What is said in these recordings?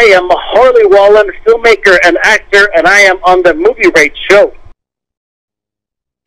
I am Harley Wallen, filmmaker and actor, and I am on the Movie Rate Show.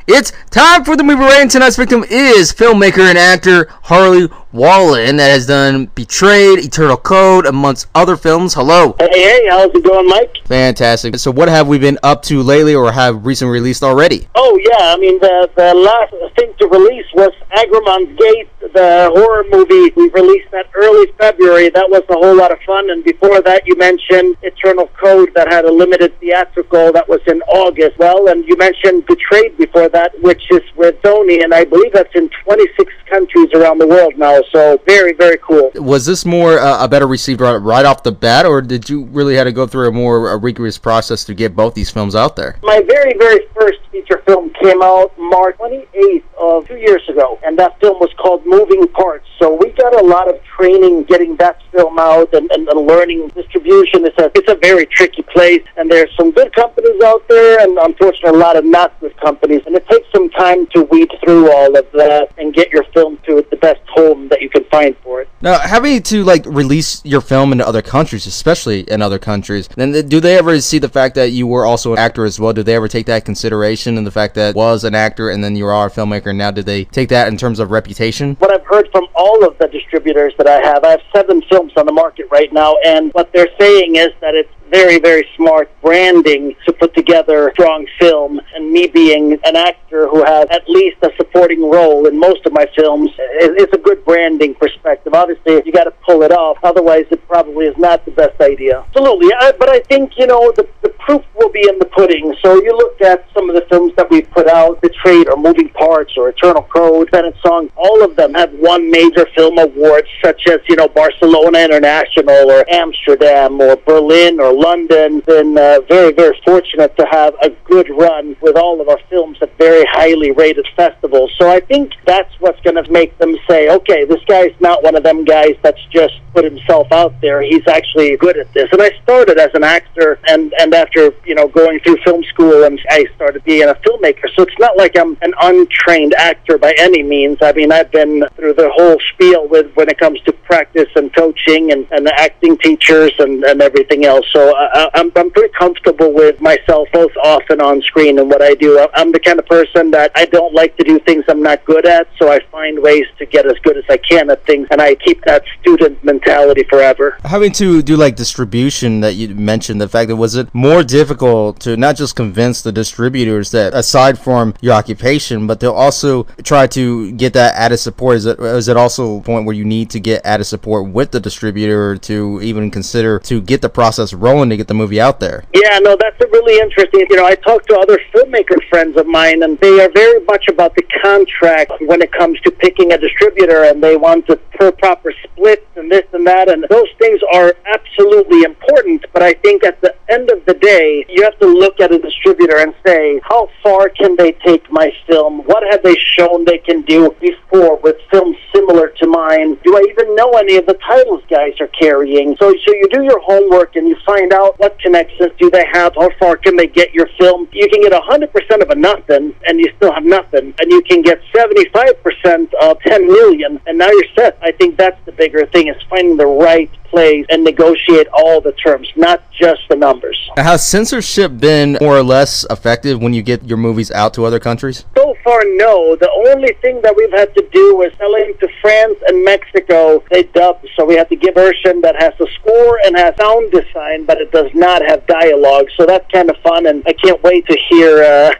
It's time for the Movie Rate, and tonight's victim is filmmaker and actor Harley Wallen, that has done Betrayed, Eternal Code, amongst other films. Hello. Hey, how's it going, Mike? Fantastic. So what have we been up to lately, or have recently released already? Oh, yeah, I mean, the last thing to release was Agrimon's Gate, the horror movie. We released that early February. That was a whole lot of fun, and before that, you mentioned Eternal Code that had a limited theatrical. That was in August. Well, and you mentioned Betrayed before that, which is with Sony, and I believe that's in 26 countries around the world now. So very, very cool. Was this more a better received right off the bat, or did you really have to go through a more rigorous process to get both these films out there? My very, very first feature film came out March 28th of 2 years ago, and that film was called Moving Parts. So we got a lot of training getting that film out and learning distribution. It's a very tricky place, and there's some good companies out there, and unfortunately a lot of not good companies, and it takes some time to weed through all of that and get your film to the best home that you can find for it. Now, having to release your film into other countries, especially in other countries, then do they ever see the fact that you were also an actor as well? Do they ever take that consideration, and the fact that was an actor and then you are a filmmaker now? Did they take that in terms of reputation? What I've heard from all of the distributors that I have 7 films on the market right now, and what they're saying is that it's very, very smart branding to put together a strong film, and me being an actor who has at least a supporting role in most of my films, it's a good branding perspective. Obviously, you got to pull it off, otherwise it probably is not the best idea. Absolutely, but I think, the proof will be in the pudding. So you look at some of the films that we've put out, Betrayed or Moving Parts or Eternal Code, Bennett Song, all of them have won major film awards, such as, Barcelona International or Amsterdam or Berlin or London. Been very, very fortunate to have a good run with all of our films at very highly rated festivals. So I think that's what's going to make them say, okay, this guy's not one of them guys that's just put himself out there. He's actually good at this. And I started as an actor, and after, going through film school, and I started being a filmmaker. So it's not like I'm an untrained actor by any means. I mean, I've been through the whole spiel when it comes to practice and coaching and the acting teachers and everything else. So I'm pretty comfortable with myself, both off and on screen, and what I do. I'm the kind of person that I don't like to do things I'm not good at, so I find ways to get as good as I can at things, and I keep that student mentality forever. Having to do distribution that you mentioned, the fact that was it more difficult to not just convince the distributors that aside from your occupation, but they'll also try to get that added support? Is it also a point where you need to get added support with the distributor to even consider to get the process rolling to get the movie out there? Yeah, no, that's a really interesting. I talked to other filmmaker friends of mine, and they are very much about the contract when it comes to picking a distributor, and they want the proper split and this and that, and those things are absolutely important. But I think at the end of the day, you have to look at a distributor and say, how far can they take my film? What have they shown they can do before with films similar to mine? Do I even know any of the titles guys are carrying? So you do your homework and you find out what connections do they have, how far can they get your film. You can get 100% of a nothing and you still have nothing, and you can get 75% of 10 million and now you're set. I think that's the bigger thing, is finding the right place and negotiate all the terms, not just the numbers. Has censorship been more or less effective when you get your movies out to other countries? So far, no. The only thing that we've had to do is selling to France and Mexico. They dub, so we have to give version that has a score and has sound design, but it does not have dialogue. So that's kind of fun, and I can't wait to hear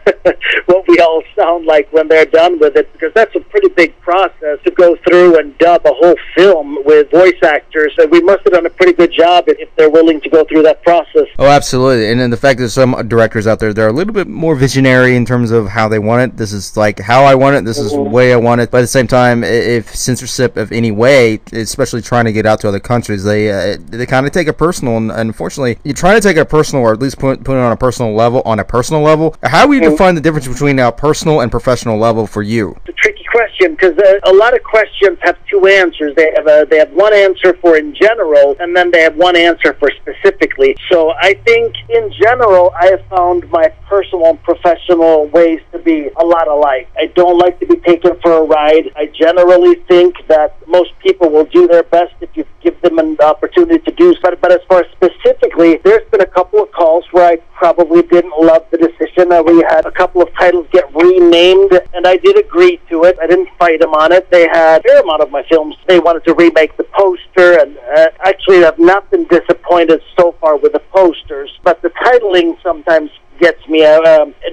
what we all sound like when they're done with it, because that's a pretty big process to go through and dub a whole film with voice actors. So we must have done a pretty good job if they're willing to go through that process. Oh, absolutely. And then the fact that some directors out there, they're a little bit more visionary in terms of how they want it. This is how I want it. This is the way I want it. But at the same time, if censorship of any way, especially trying to get out to other countries, they kind of take it personal. And unfortunately, you try to take it personal, or at least put it on a personal level. How would you define the difference between a personal and professional level for you? It's a tricky question. question, because a lot of questions have two answers. They have one answer for in general, and then they have one answer for specifically. So I think in general, I have found my personal and professional ways to be a lot alike. I don't like to be taken for a ride. I generally think that most people will do their best if you give them an opportunity to do so. But as far as specifically, there's been a couple of calls where I probably didn't love the decision. We had a couple of titles get renamed, and I did agree to it. I didn't fight them on it. They had a fair amount of my films. They wanted to remake the poster, and actually I've not been disappointed so far with the posters, but the titling sometimes gets me.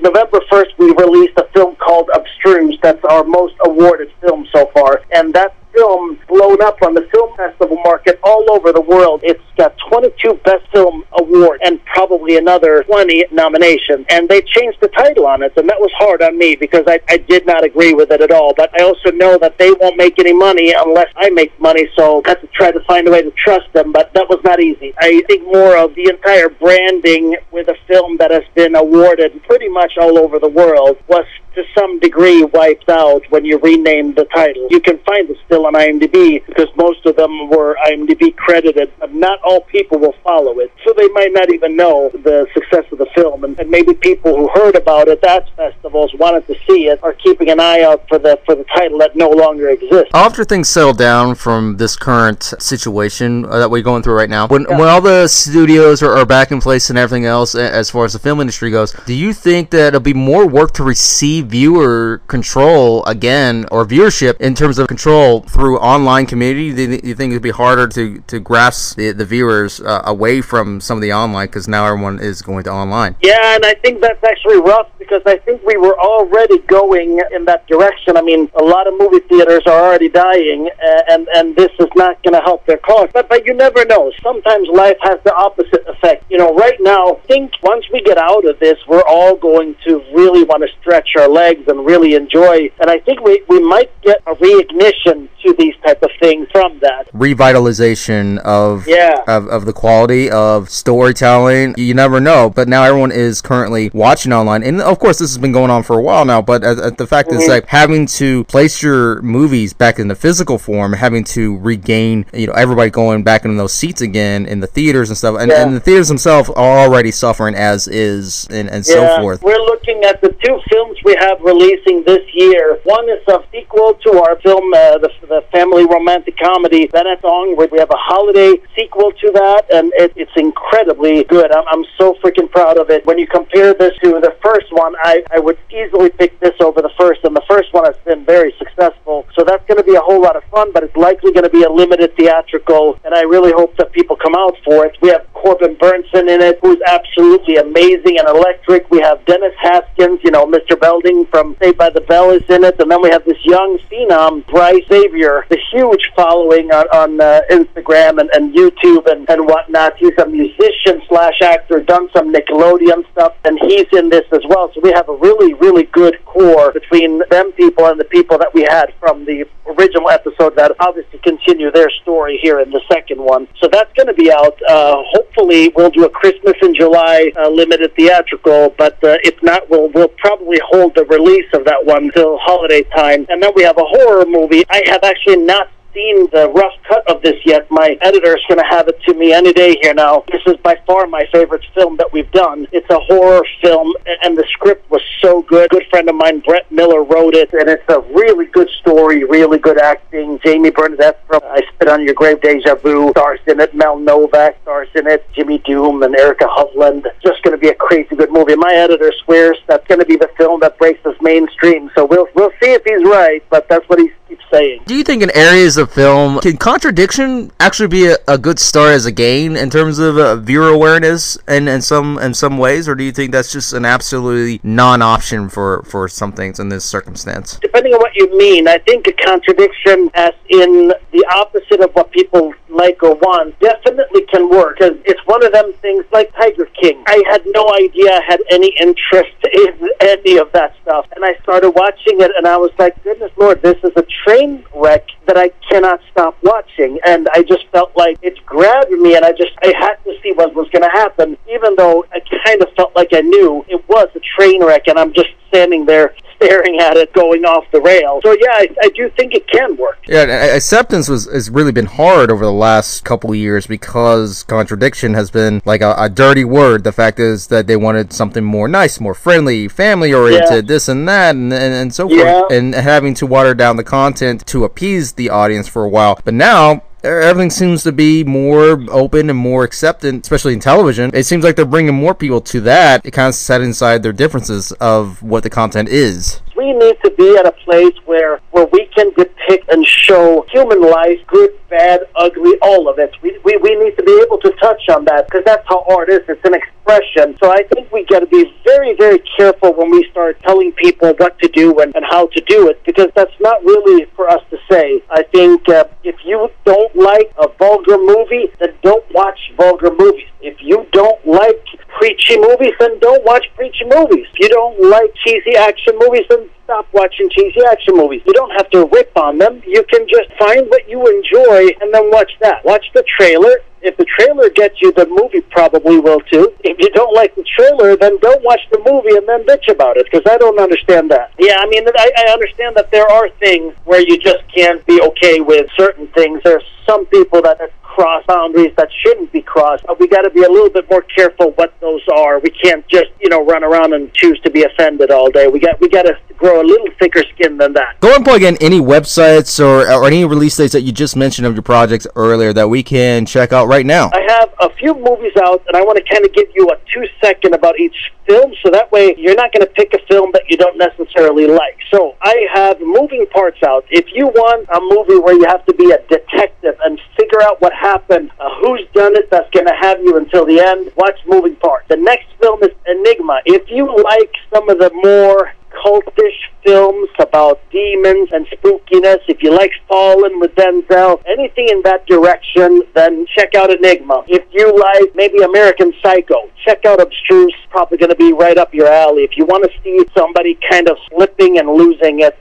November 1st, we released a film called Abstruse. That's our most awarded film so far, and that film blown up on the film festival market all over the world. It's got 22 Best Film awards and probably another 20 nominations. And they changed the title on it, and that was hard on me because I did not agree with it at all. But I also know that they won't make any money unless I make money, so I had to try to find a way to trust them, but that was not easy. I think more of the entire branding with a film that has been awarded pretty much all over the world was to some degree wiped out when you renamed the title. You can find it still on IMDb because most of them were IMDb credited, but not all people will follow it. So they might not even know the success of the film, and maybe people who heard about it at festivals wanted to see it are keeping an eye out for the title that no longer exists. After things settle down from this current situation that we're going through right now, when all the studios are back in place and everything else as far as the film industry goes, do you think that it'll be more work to receive viewer control again, or viewership in terms of control through online community? Do you think it'd be harder to grasp the viewers away from some of the online, because now everyone is going to online? Yeah, and I think that's actually rough because I think we were already going in that direction. I mean, a lot of movie theaters are already dying, and this is not going to help their cause. But you never know. Sometimes life has the opposite effect. You know, right now, I think once we get out of this, we're all going to really want to stretch our legs and really enjoy. And I think we might get a reignition to these type of things from that. Revitalization of the quality of storytelling. You never know. But now everyone is currently watching online. And of course, this has been going on for a while now. But the fact is, like, having to place your movies back in the physical form, having to regain, everybody going back in those seats again in the theaters and stuff. And the theaters themselves are already suffering as is and so forth. We're looking at the two films we have releasing this year. One is a sequel to our film, the family romantic comedy, Venice Onward. We have a holiday sequel to that, and it's incredibly good. I'm so freaking proud of it. When you compare this to the first one, I would easily pick this over the first, and the first one has been very successful. So that's going to be a whole lot of fun, but it's likely going to be a limited theatrical, and I really hope that people come out for it. We have Corbin Burnson in it, who's absolutely amazing and electric. We have Dennis Haskins, Mr. Belding from Saved by the Bell is in it, and then we have this young phenom, Bryce Xavier, the huge following on Instagram and YouTube and whatnot. He's a musician / actor, done some Nickelodeon stuff, and he's in this as well. So we have a really, really good core between them people and the people that we had from the original episode that obviously continue their story here in the second one. So that's going to be out. Hopefully we'll do a Christmas in July limited theatrical, but if not, we'll probably hold the release of that one till holiday time. And then we have a horror movie. I have actually not seen the rough cut of this yet. My editor is going to have it to me any day here now. This is by far my favorite film that we've done. It's a horror film, and the script was so good. A good friend of mine, Brett Miller, wrote it, and it's a really good story, really good acting. Jamie Bernadette from I Spit on Your Grave, Deja Vu, stars in it. Mel Novak stars in it. Jimmy Doom and Erica Hovland. Just going to be a crazy good movie. My editor swears that's going to be the film that breaks us mainstream, so we'll see if he's right, but that's what he keeps saying. Do you think in areas of film, can contradiction actually be a good start as a gain in terms of viewer awareness in some ways, or do you think that's just an absolutely non-option for some things in this circumstance? Depending on what you mean, I think a contradiction as in the opposite of what people like or want definitely can work, because it's one of them things like Tiger King. I had no idea I had any interest in any of that stuff, and I started watching it and I was like, goodness Lord, this is a train wreck that I cannot stop watching, and I just felt like it grabbed me, and I had to see what was going to happen, even though I kind of felt like I knew it was a train wreck, and I'm just standing there staring at it going off the rails. So yeah, I do think it can work. Yeah, acceptance has really been hard over the last couple of years because contradiction has been like a dirty word. The fact is that they wanted something more nice, more friendly, family-oriented, this and that, and so forth, and having to water down the content to appease the audience for a while. But now, everything seems to be more open and more acceptant, especially in television. It seems like they're bringing more people to that. It kind of set inside their differences of what the content is. We need to be at a place where we can depict and show human life, good, bad, ugly, all of it. We need to be able to touch on that, because that's how art is. It's an expression. So I think we got to be very, very careful when we start telling people what to do and how to do it, because that's not really for us to say. I think if you don't like a vulgar movie, then don't watch vulgar movies. If you don't like preachy movies, then don't watch preachy movies. If you don't like cheesy action movies, then stop watching cheesy action movies. You don't have to rip on them. You can just find what you enjoy and then watch that. Watch the trailer. If the trailer gets you, the movie probably will too. If you don't like the trailer, then don't watch the movie and then bitch about it, because I don't understand that. Yeah, I mean, I understand that there are things where you just can't be okay with certain things. There's some people that cross boundaries that shouldn't be crossed. We got to be a little bit more careful what those are. We can't just, run around and choose to be offended all day. We got to grow a little thicker skin than that. Go and plug in any websites or any release dates that you just mentioned of your projects earlier that we can check out right now. I have a few movies out, and I want to kind of give you a 2-second about each film, so that way you're not going to pick a film that you don't necessarily like. So I have Moving Parts out. If you want a movie where you have to be a detective and figure out what happened, who's done it, that's going to have you until the end, watch Moving Parts. The next film is Enigma. If you like some of the more cultish films about demons and spookiness, if you like Fallen with Denzel, anything in that direction, then check out Enigma. If you like maybe American Psycho, check out Abstruse, probably going to be right up your alley. If you want to see somebody kind of slipping and losing it,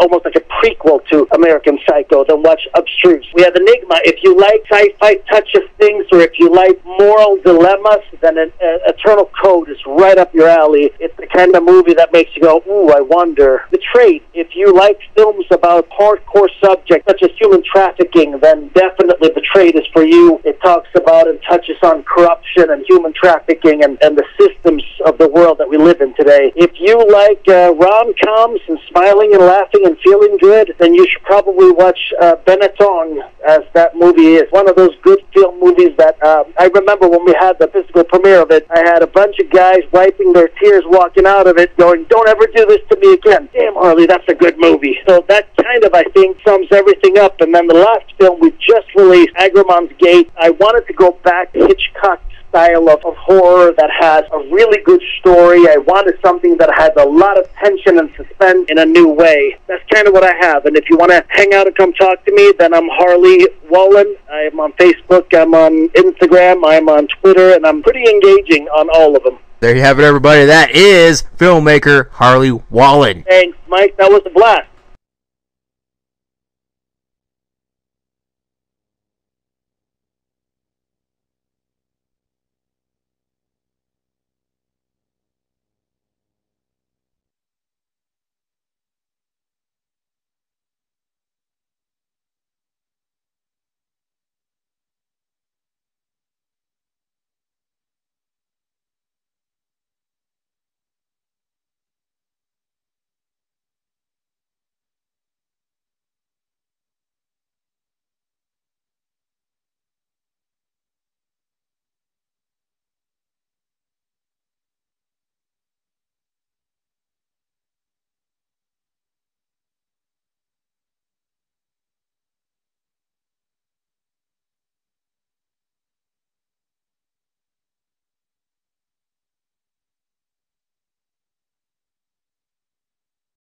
almost like a prequel to American Psycho, then watch Abstruse. We have Enigma. If you like sci-fi touch of things, or if you like moral dilemmas, then Eternal Code is right up your alley. It's the kind of movie that makes you go, ooh, I wonder. Betrayed. If you like films about hardcore subjects such as human trafficking, then definitely Betrayed is for you. It talks about and touches on corruption and human trafficking and the systems of the world that we live in today. If you like rom-coms and smiling and laughing and feeling good, then you should probably watch Benetton, as that movie is one of those good film movies that I remember when we had the physical premiere of it, I had a bunch of guys wiping their tears walking out of it going, don't ever do this to me again. Damn, Harley, that's a good movie. So that kind of, I think, sums everything up. And then the last film we just released, Agramon's Gate, I wanted to go back to Hitchcock style of horror that has a really good story. I wanted something that has a lot of tension and suspense in a new way. That's kind of what I have. And if you want to hang out and come talk to me, then I'm Harley Wallen. I'm on Facebook, I'm on Instagram, I'm on Twitter, and I'm pretty engaging on all of them. There you have it, everybody. That is filmmaker Harley Wallen. Thanks, Mike. That was a blast.